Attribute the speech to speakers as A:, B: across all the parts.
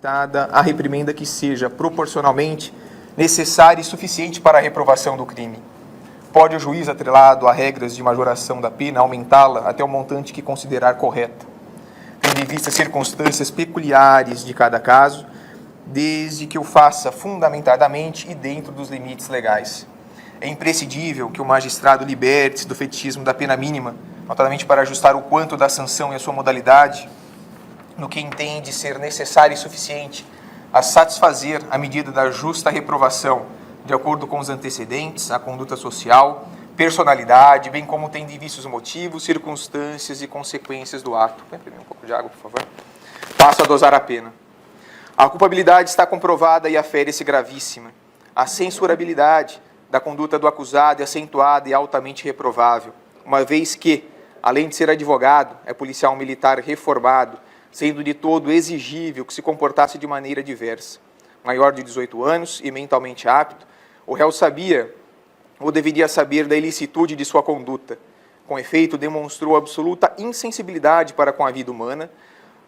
A: limitada a reprimenda que seja proporcionalmente necessária e suficiente para a reprovação do crime. Pode o juiz, atrelado a regras de majoração da pena, aumentá-la até o montante que considerar correto, tendo em vista circunstâncias peculiares de cada caso, desde que o faça fundamentadamente e dentro dos limites legais. É imprescindível que o magistrado liberte-se do fetichismo da pena mínima, notadamente para ajustar o quanto da sanção e a sua modalidade, no que entende ser necessário e suficiente a satisfazer a medida da justa reprovação, de acordo com os antecedentes, a conduta social, personalidade, bem como tendo em vista os motivos, circunstâncias e consequências do ato. Vai beber um pouco de água, por favor. Passo a dosar a pena. A culpabilidade está comprovada e afere-se gravíssima. A censurabilidade da conduta do acusado é acentuada e altamente reprovável, uma vez que, além de ser advogado, é policial militar reformado, sendo de todo exigível que se comportasse de maneira diversa. Maior de 18 anos e mentalmente apto, o réu sabia ou deveria saber da ilicitude de sua conduta. Com efeito, demonstrou absoluta insensibilidade para com a vida humana,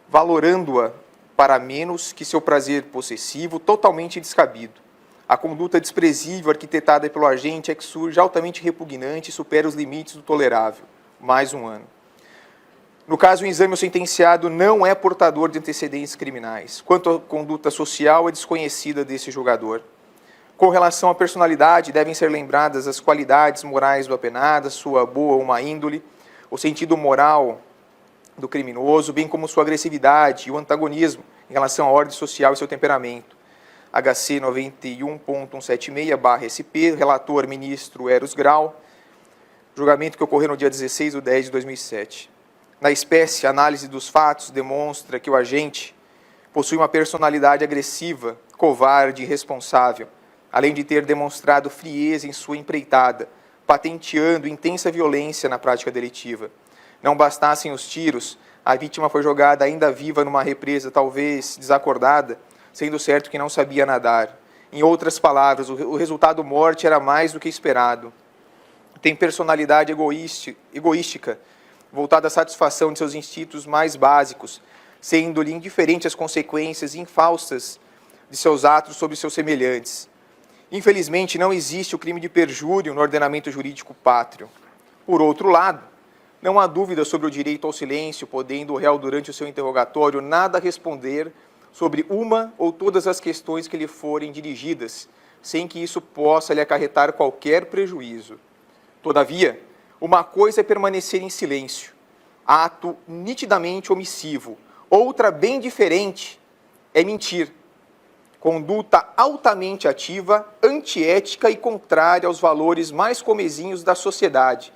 A: valorando-a para menos que seu prazer possessivo totalmente descabido. A conduta desprezível arquitetada pelo agente é que surge altamente repugnante e supera os limites do tolerável. Mais 1 ano. No caso, o exame, o sentenciado não é portador de antecedentes criminais. Quanto à conduta social, é desconhecida desse julgador. Com relação à personalidade, devem ser lembradas as qualidades morais do apenado, sua boa ou má índole, o sentido moral do criminoso, bem como sua agressividade e o antagonismo em relação à ordem social e seu temperamento. HC 91.176/SP, relator ministro Eros Grau, julgamento que ocorreu no dia 16/10/2007. Na espécie, a análise dos fatos demonstra que o agente possui uma personalidade agressiva, covarde e irresponsável, além de ter demonstrado frieza em sua empreitada, patenteando intensa violência na prática delitiva. Não bastassem os tiros, a vítima foi jogada ainda viva numa represa, talvez desacordada, sendo certo que não sabia nadar. Em outras palavras, o resultado morte era mais do que esperado. Tem personalidade egoística, voltada à satisfação de seus instintos mais básicos, sendo-lhe indiferente às consequências infaustas de seus atos sobre seus semelhantes. Infelizmente, não existe o crime de perjúrio no ordenamento jurídico pátrio. Por outro lado, não há dúvida sobre o direito ao silêncio, podendo o réu, durante o seu interrogatório, nada responder sobre uma ou todas as questões que lhe forem dirigidas, sem que isso possa lhe acarretar qualquer prejuízo. Todavia, uma coisa é permanecer em silêncio, ato nitidamente omissivo. Outra, bem diferente, é mentir, conduta altamente ativa, antiética e contrária aos valores mais comezinhos da sociedade,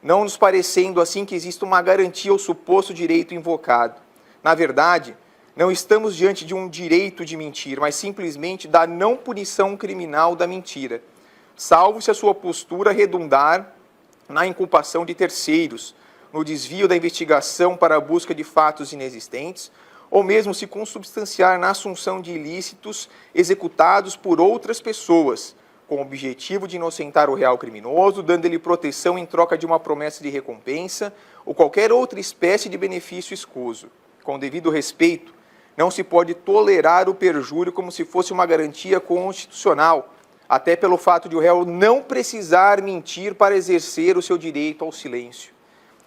A: não nos parecendo assim que exista uma garantia ao suposto direito invocado. Na verdade, não estamos diante de um direito de mentir, mas simplesmente da não punição criminal da mentira, salvo se a sua postura redundar na inculpação de terceiros, no desvio da investigação para a busca de fatos inexistentes, ou mesmo se consubstanciar na assunção de ilícitos executados por outras pessoas, com o objetivo de inocentar o real criminoso, dando-lhe proteção em troca de uma promessa de recompensa ou qualquer outra espécie de benefício escuso. Com devido respeito, não se pode tolerar o perjúrio como se fosse uma garantia constitucional, até pelo fato de o réu não precisar mentir para exercer o seu direito ao silêncio.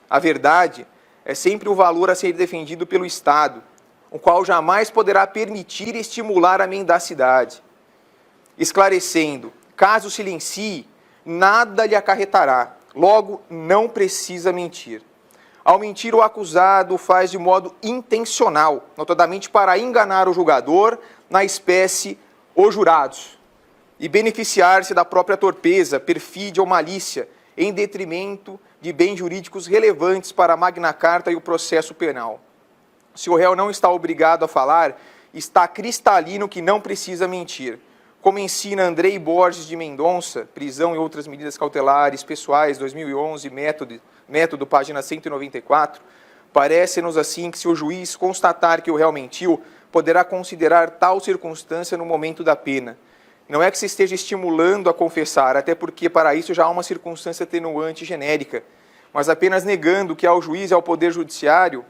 A: A verdade é sempre um valor a ser defendido pelo Estado, o qual jamais poderá permitir e estimular a mendacidade. Esclarecendo, caso silencie, nada lhe acarretará, logo não precisa mentir. Ao mentir, o acusado o faz de modo intencional, notadamente para enganar o julgador, na espécie, os jurados, e beneficiar-se da própria torpeza, perfídia ou malícia, em detrimento de bens jurídicos relevantes para a Magna Carta e o processo penal. Se o réu não está obrigado a falar, está cristalino que não precisa mentir. Como ensina Andrei Borges de Mendonça, Prisão e Outras Medidas Cautelares Pessoais, 2011, método, página 194, parece-nos assim que se o juiz constatar que o réu mentiu, poderá considerar tal circunstância no momento da pena. Não é que se esteja estimulando a confessar, até porque para isso já há uma circunstância atenuante genérica, mas apenas negando que ao juiz e ao Poder Judiciário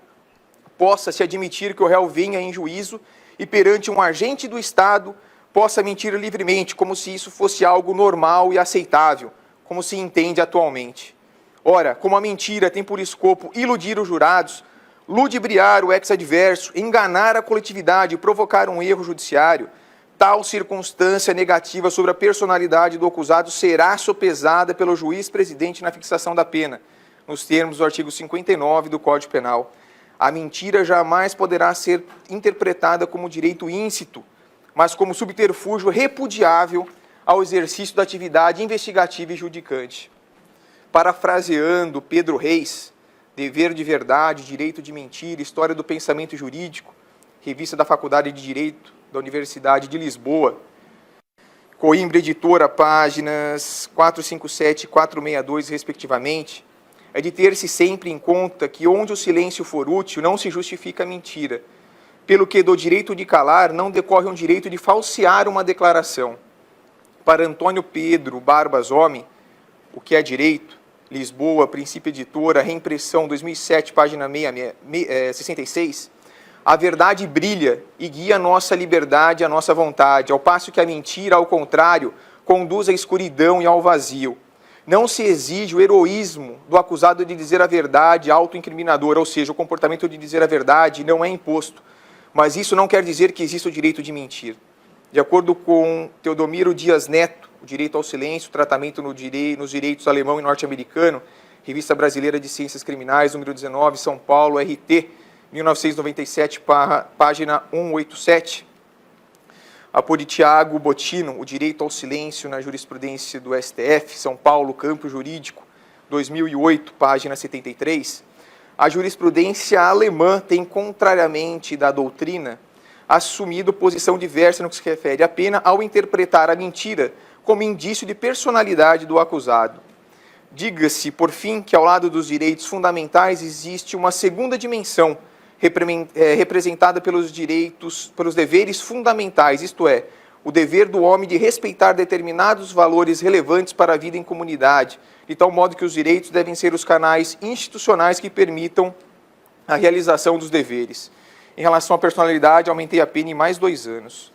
A: possa se admitir que o réu venha em juízo e perante um agente do Estado possa mentir livremente, como se isso fosse algo normal e aceitável, como se entende atualmente. Ora, como a mentira tem por escopo iludir os jurados, ludibriar o ex-adverso, enganar a coletividade e provocar um erro judiciário, tal circunstância negativa sobre a personalidade do acusado será sopesada pelo juiz-presidente na fixação da pena, nos termos do artigo 59 do Código Penal. A mentira jamais poderá ser interpretada como direito íncito, mas como subterfúgio repudiável ao exercício da atividade investigativa e judicante. Parafraseando Pedro Reis, Dever de Verdade, Direito de Mentira, História do Pensamento Jurídico, revista da Faculdade de Direito da Universidade de Lisboa, Coimbra Editora, páginas 457 e 462, respectivamente, é de ter-se sempre em conta que onde o silêncio for útil, não se justifica a mentira, pelo que do direito de calar não decorre um direito de falsear uma declaração. Para Antônio Pedro Barbas Homem, O que é Direito, Lisboa, Princípio Editora, Reimpressão 2007, página 66, a verdade brilha e guia a nossa liberdade e a nossa vontade, ao passo que a mentira, ao contrário, conduz à escuridão e ao vazio. Não se exige o heroísmo do acusado de dizer a verdade autoincriminadora, ou seja, o comportamento de dizer a verdade não é imposto, mas isso não quer dizer que exista o direito de mentir. De acordo com Teodomiro Dias Neto, O Direito ao Silêncio, Tratamento nos Direitos Alemão e Norte-Americano, Revista Brasileira de Ciências Criminais, número 19, São Paulo, RT, 1997, página 187. A por Tiago Bottino, O Direito ao Silêncio na Jurisprudência do STF, São Paulo, Campo Jurídico, 2008, página 73. A jurisprudência alemã tem, contrariamente da doutrina, assumido posição diversa no que se refere à pena ao interpretar a mentira como indício de personalidade do acusado. Diga-se, por fim, que ao lado dos direitos fundamentais existe uma segunda dimensão, representada pelos deveres fundamentais, isto é, o dever do homem de respeitar determinados valores relevantes para a vida em comunidade, de tal modo que os direitos devem ser os canais institucionais que permitam a realização dos deveres. Em relação à personalidade, aumentei a pena em mais 2 anos.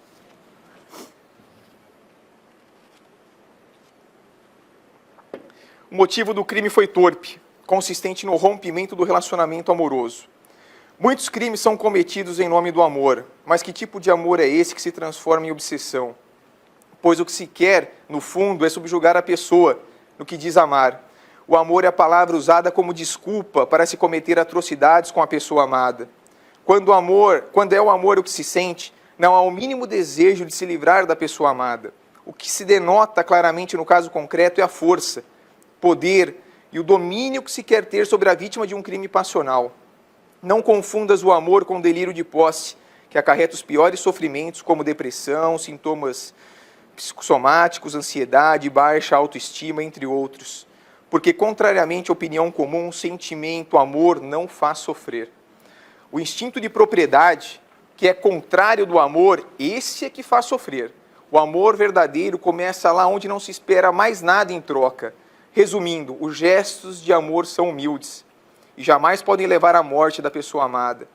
A: O motivo do crime foi torpe, consistente no rompimento do relacionamento amoroso. Muitos crimes são cometidos em nome do amor, mas que tipo de amor é esse que se transforma em obsessão? Pois o que se quer, no fundo, é subjugar a pessoa no que diz amar. O amor é a palavra usada como desculpa para se cometer atrocidades com a pessoa amada. Quando é o amor o que se sente, não há o mínimo desejo de se livrar da pessoa amada. O que se denota claramente no caso concreto é a força, poder e o domínio que se quer ter sobre a vítima de um crime passional. Não confundas o amor com o delírio de posse, que acarreta os piores sofrimentos, como depressão, sintomas psicossomáticos, ansiedade, baixa autoestima, entre outros. Porque, contrariamente à opinião comum, sentimento, amor não faz sofrer. O instinto de propriedade, que é contrário do amor, esse é que faz sofrer. O amor verdadeiro começa lá onde não se espera mais nada em troca. Resumindo, os gestos de amor são humildes e jamais podem levar à morte da pessoa amada.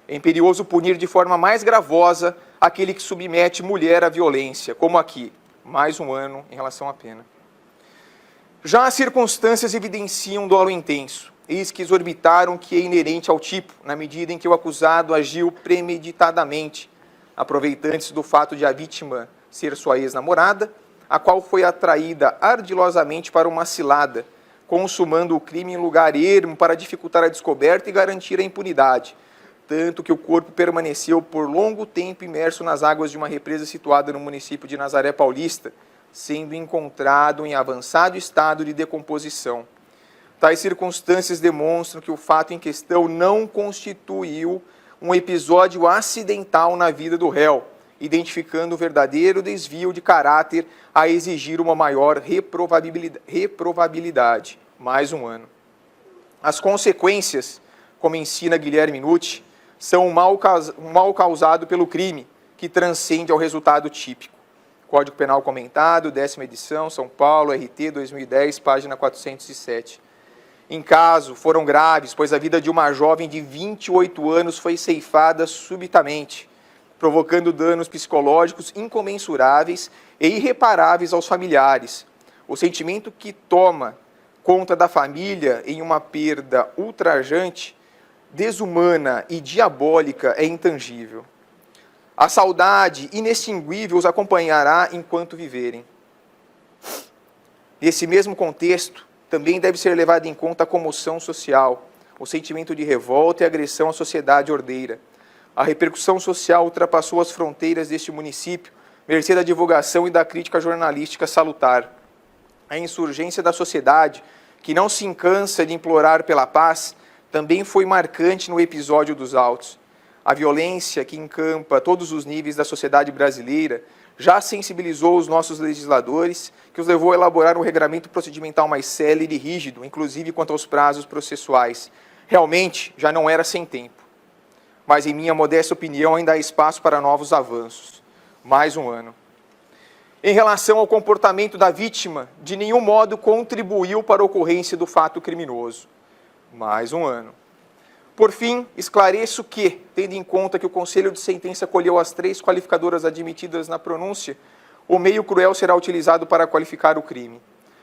A: É imperioso punir de forma mais gravosa aquele que submete mulher à violência, como aqui, mais 1 ano em relação à pena. Já as circunstâncias evidenciam dolo intenso, eis que exorbitaram que é inerente ao tipo, na medida em que o acusado agiu premeditadamente, aproveitando-se do fato de a vítima ser sua ex-namorada, a qual foi atraída ardilosamente para uma cilada, consumando o crime em lugar ermo para dificultar a descoberta e garantir a impunidade, tanto que o corpo permaneceu por longo tempo imerso nas águas de uma represa situada no município de Nazaré Paulista, sendo encontrado em avançado estado de decomposição. Tais circunstâncias demonstram que o fato em questão não constituiu um episódio acidental na vida do réu, identificando o verdadeiro desvio de caráter a exigir uma maior reprovabilidade, mais 1 ano. As consequências, como ensina Guilherme Nucci, são um mal causado pelo crime, que transcende ao resultado típico. Código Penal Comentado, 10ª edição, São Paulo, RT 2010, página 407. Em caso, foram graves, pois a vida de uma jovem de 28 anos foi ceifada subitamente, provocando danos psicológicos incomensuráveis e irreparáveis aos familiares. O sentimento que toma conta da família em uma perda ultrajante, desumana e diabólica é intangível. A saudade inextinguível os acompanhará enquanto viverem. Nesse mesmo contexto, também deve ser levada em conta a comoção social, o sentimento de revolta e agressão à sociedade ordeira. A repercussão social ultrapassou as fronteiras deste município, mercê da divulgação e da crítica jornalística salutar. A insurgência da sociedade, que não se cansa de implorar pela paz, também foi marcante no episódio dos autos. A violência que encampa todos os níveis da sociedade brasileira já sensibilizou os nossos legisladores, que os levou a elaborar um regramento procedimental mais célere e rígido, inclusive quanto aos prazos processuais. Realmente, já não era sem tempo. Mas, em minha modesta opinião, ainda há espaço para novos avanços. Mais um ano. Em relação ao comportamento da vítima, de nenhum modo contribuiu para a ocorrência do fato criminoso. Mais um ano. Por fim, esclareço que, tendo em conta que o Conselho de Sentença acolheu as 3 qualificadoras admitidas na pronúncia, o meio cruel será utilizado para qualificar o crime.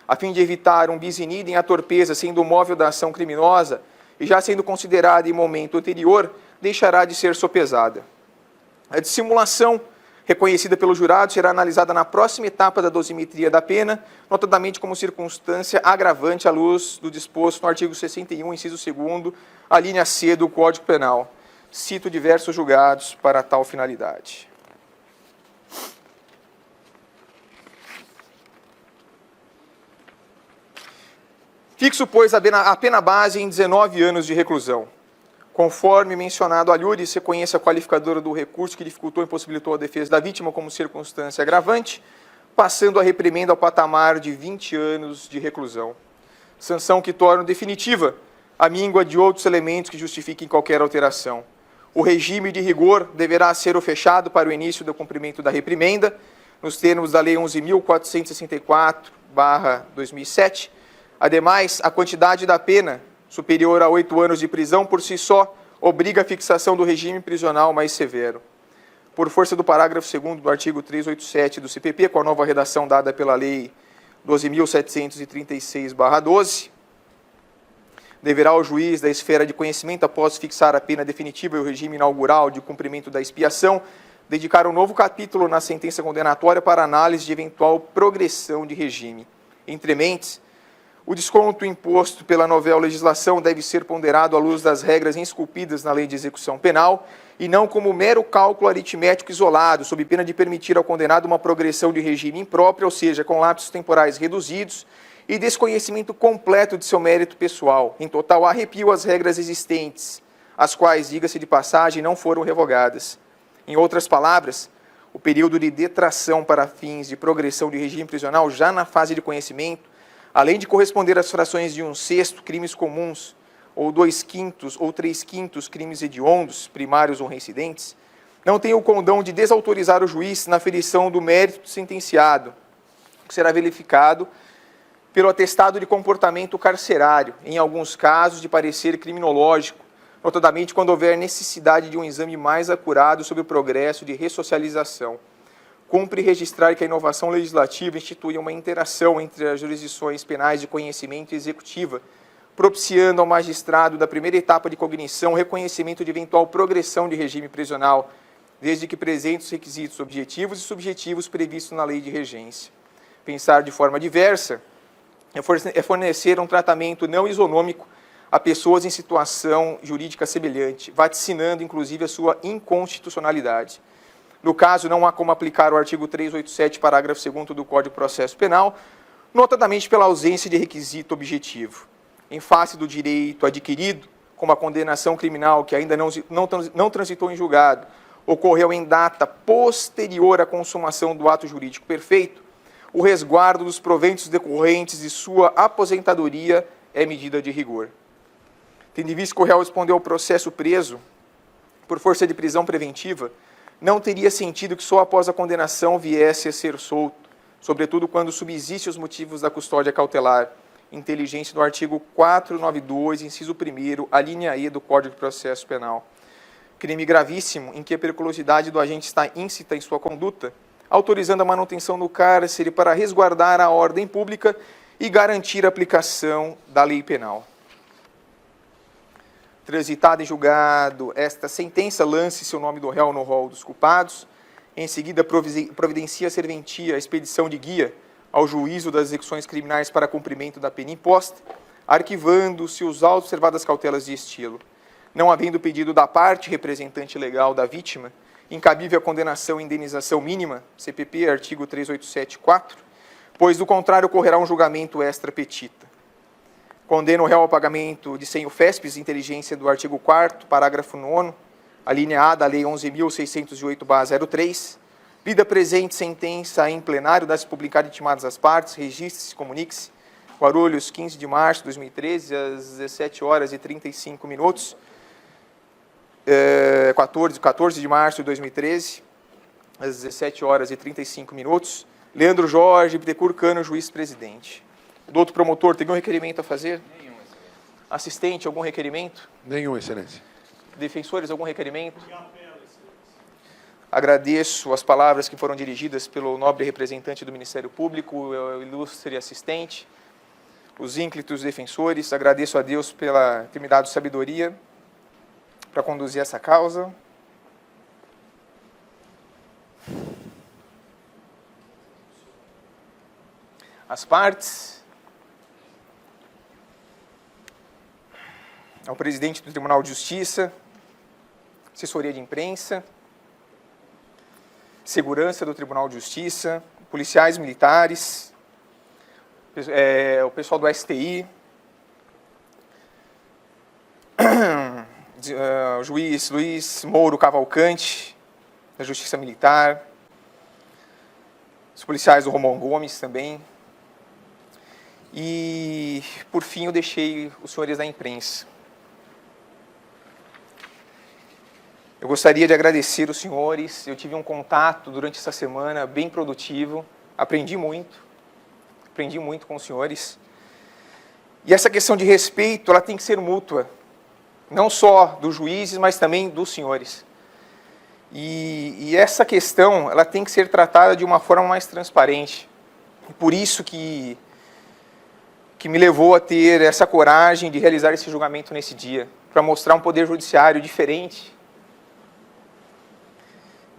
A: A fim de evitar um bis in idem, a torpeza sendo o móvel da ação criminosa e já sendo considerada em momento anterior, deixará de ser sopesada. A dissimulação reconhecida pelo jurado será analisada na próxima etapa da dosimetria da pena, notadamente como circunstância agravante à luz do disposto no artigo 61, inciso 2º, a linha C do Código Penal. Cito diversos julgados para tal finalidade. Fixo, pois, a pena base em 19 anos de reclusão. Conforme mencionado alhures, reconheça a qualificadora do recurso que dificultou e impossibilitou a defesa da vítima como circunstância agravante, passando a reprimenda ao patamar de 20 anos de reclusão. Sanção que torna definitiva a míngua de outros elementos que justifiquem qualquer alteração. O regime de rigor deverá ser o fechado para o início do cumprimento da reprimenda, nos termos da Lei 11.464/2007. Ademais, a quantidade da pena superior a 8 anos de prisão, por si só, obriga a fixação do regime prisional mais severo. Por força do parágrafo 2º do artigo 387 do CPP, com a nova redação dada pela Lei 12.736/12, deverá o juiz da esfera de conhecimento, após fixar a pena definitiva e o regime inaugural de cumprimento da expiação, dedicar um novo capítulo na sentença condenatória para análise de eventual progressão de regime. Entre mentes, o desconto imposto pela novel legislação deve ser ponderado à luz das regras esculpidas na Lei de Execução Penal e não como mero cálculo aritmético isolado, sob pena de permitir ao condenado uma progressão de regime imprópria, ou seja, com lapsos temporais reduzidos e desconhecimento completo de seu mérito pessoal, em total arrepio às regras existentes, as quais, diga-se de passagem, não foram revogadas. Em outras palavras, o período de detração para fins de progressão de regime prisional já na fase de conhecimento, além de corresponder às frações de 1/6 crimes comuns, ou 2/5 ou 3/5 crimes hediondos, primários ou reincidentes, não tem o condão de desautorizar o juiz na aferição do mérito do sentenciado, que será verificado pelo atestado de comportamento carcerário, em alguns casos de parecer criminológico, notadamente quando houver necessidade de um exame mais acurado sobre o progresso de ressocialização. Cumpre registrar que a inovação legislativa institui uma interação entre as jurisdições penais de conhecimento e executiva, propiciando ao magistrado da primeira etapa de cognição o reconhecimento de eventual progressão de regime prisional, desde que presentes os requisitos objetivos e subjetivos previstos na lei de regência. Pensar de forma diversa é fornecer um tratamento não isonômico a pessoas em situação jurídica semelhante, vaticinando inclusive a sua inconstitucionalidade. No caso, não há como aplicar o artigo 387, parágrafo 2º do Código de Processo Penal, notadamente pela ausência de requisito objetivo. Em face do direito adquirido, como a condenação criminal que ainda não transitou em julgado, ocorreu em data posterior à consumação do ato jurídico perfeito, o resguardo dos proventos decorrentes de sua aposentadoria é medida de rigor. Tendo em vista que o réu respondeu ao processo preso por força de prisão preventiva, não teria sentido que só após a condenação viesse a ser solto, sobretudo quando subsistem os motivos da custódia cautelar, inteligência do artigo 492, inciso 1º, a linha E do Código de Processo Penal. crime gravíssimo em que a periculosidade do agente está íncita em sua conduta, autorizando a manutenção no cárcere para resguardar a ordem pública e garantir a aplicação da lei penal. Transitada em julgado esta sentença, lance seu nome do réu no rol dos culpados. Em seguida, providencia a serventia a expedição de guia ao juízo das execuções criminais para cumprimento da pena imposta, arquivando-se os autos observadas cautelas de estilo. Não havendo pedido da parte representante legal da vítima, incabível a condenação e indenização mínima, CPP, artigo 387-4, pois, do contrário, ocorrerá um julgamento extra petita. Condena o réu ao pagamento de 100 UFESPs, inteligência do artigo 4º, parágrafo 9º, a linha A da Lei 11.608/03, lida presente sentença em plenário, dá-se publicado e intimadas as partes, registre-se, comunique-se, Guarulhos, 15 de março de 2013, às 17h35, 14 de março de 2013, às 17h35, Leandro Jorge Bittencourt Cano, juiz-presidente. Doutor promotor, tem algum requerimento a fazer?
B: Nenhum, excelência.
A: Assistente, algum requerimento?
C: Nenhum, excelência.
A: Defensores, algum requerimento? Agradeço as palavras que foram dirigidas pelo nobre representante do Ministério Público, o ilustre assistente, os ínclitos defensores. Agradeço a Deus pela ter me dado sabedoria para conduzir essa causa. As partes, ao presidente do Tribunal de Justiça, assessoria de imprensa, segurança do Tribunal de Justiça, policiais militares, o pessoal do STI, o juiz Luiz Mouro Cavalcante, da Justiça Militar, os policiais do Romão Gomes também. E, por fim, eu deixei os senhores da imprensa. Eu gostaria de agradecer os senhores. Eu tive um contato durante essa semana bem produtivo, aprendi muito com os senhores. E essa questão de respeito, ela tem que ser mútua, não só dos juízes, mas também dos senhores. E essa questão, ela tem que ser tratada de uma forma mais transparente. E por isso que me levou a ter essa coragem de realizar esse julgamento nesse dia, para mostrar um poder judiciário diferente,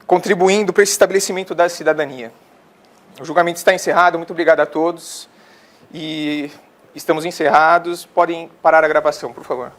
A: contribuindo para esse estabelecimento da cidadania. O julgamento está encerrado, muito obrigado a todos, e estamos encerrados. Podem parar a gravação, por favor.